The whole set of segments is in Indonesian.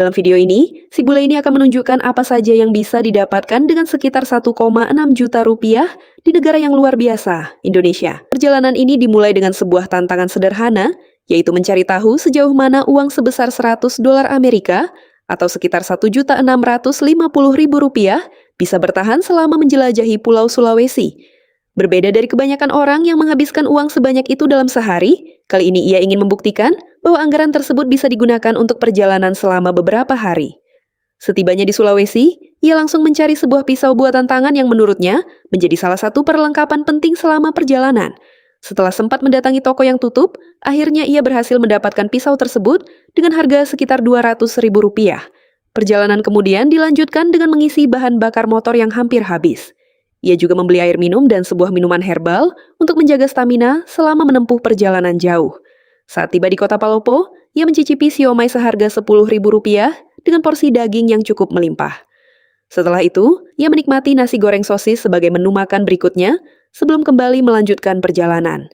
Dalam video ini, si bule ini akan menunjukkan apa saja yang bisa didapatkan dengan sekitar 1,6 juta rupiah di negara yang luar biasa, Indonesia. Perjalanan ini dimulai dengan sebuah tantangan sederhana, yaitu mencari tahu sejauh mana uang sebesar 100 dolar Amerika atau sekitar 1.650.000 rupiah bisa bertahan selama menjelajahi Pulau Sulawesi. Berbeda dari kebanyakan orang yang menghabiskan uang sebanyak itu dalam sehari, kali ini ia ingin membuktikan bahwa anggaran tersebut bisa digunakan untuk perjalanan selama beberapa hari. Setibanya di Sulawesi, ia langsung mencari sebuah pisau buatan tangan yang menurutnya menjadi salah satu perlengkapan penting selama perjalanan. Setelah sempat mendatangi toko yang tutup, akhirnya ia berhasil mendapatkan pisau tersebut dengan harga sekitar 200.000 rupiah. Perjalanan kemudian dilanjutkan dengan mengisi bahan bakar motor yang hampir habis. Ia juga membeli air minum dan sebuah minuman herbal untuk menjaga stamina selama menempuh perjalanan jauh. Saat tiba di kota Palopo, ia mencicipi siomay seharga 10.000 rupiah dengan porsi daging yang cukup melimpah. Setelah itu, ia menikmati nasi goreng sosis sebagai menu makan berikutnya sebelum kembali melanjutkan perjalanan.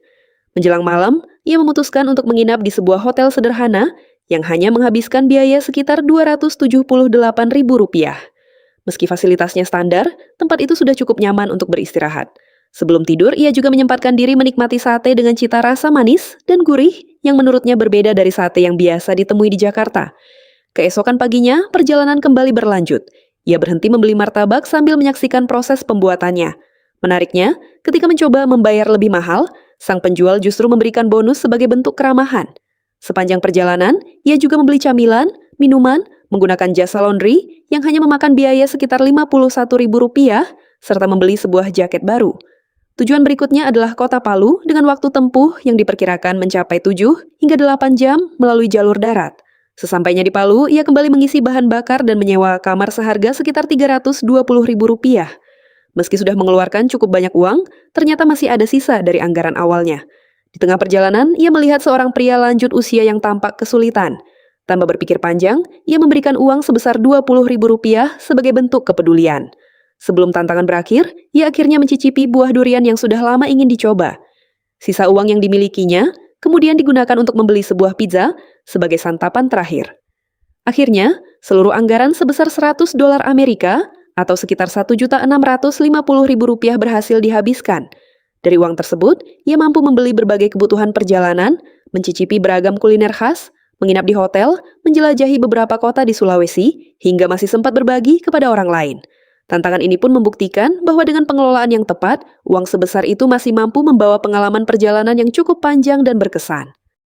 Menjelang malam, ia memutuskan untuk menginap di sebuah hotel sederhana yang hanya menghabiskan biaya sekitar 278.000 rupiah. Meski fasilitasnya standar, tempat itu sudah cukup nyaman untuk beristirahat. Sebelum tidur, ia juga menyempatkan diri menikmati sate dengan cita rasa manis dan gurih yang menurutnya berbeda dari sate yang biasa ditemui di Jakarta. Keesokan paginya, perjalanan kembali berlanjut. Ia berhenti membeli martabak sambil menyaksikan proses pembuatannya. Menariknya, ketika mencoba membayar lebih mahal, sang penjual justru memberikan bonus sebagai bentuk keramahan. Sepanjang perjalanan, ia juga membeli camilan, minuman, menggunakan jasa laundry yang hanya memakan biaya sekitar 51.000 rupiah, serta membeli sebuah jaket baru. Tujuan berikutnya adalah kota Palu dengan waktu tempuh yang diperkirakan mencapai 7 hingga 8 jam melalui jalur darat. Sesampainya di Palu, ia kembali mengisi bahan bakar dan menyewa kamar seharga sekitar 320.000 rupiah. Meski sudah mengeluarkan cukup banyak uang, ternyata masih ada sisa dari anggaran awalnya. Di tengah perjalanan, ia melihat seorang pria lanjut usia yang tampak kesulitan. Tanpa berpikir panjang, ia memberikan uang sebesar 20.000 rupiah sebagai bentuk kepedulian. Sebelum tantangan berakhir, ia akhirnya mencicipi buah durian yang sudah lama ingin dicoba. Sisa uang yang dimilikinya kemudian digunakan untuk membeli sebuah pizza sebagai santapan terakhir. Akhirnya, seluruh anggaran sebesar 100 dolar Amerika atau sekitar 1.650.000 rupiah berhasil dihabiskan. Dari uang tersebut, ia mampu membeli berbagai kebutuhan perjalanan, mencicipi beragam kuliner khas, menginap di hotel, menjelajahi beberapa kota di Sulawesi, hingga masih sempat berbagi kepada orang lain. Tantangan ini pun membuktikan bahwa dengan pengelolaan yang tepat, uang sebesar itu masih mampu membawa pengalaman perjalanan yang cukup panjang dan berkesan.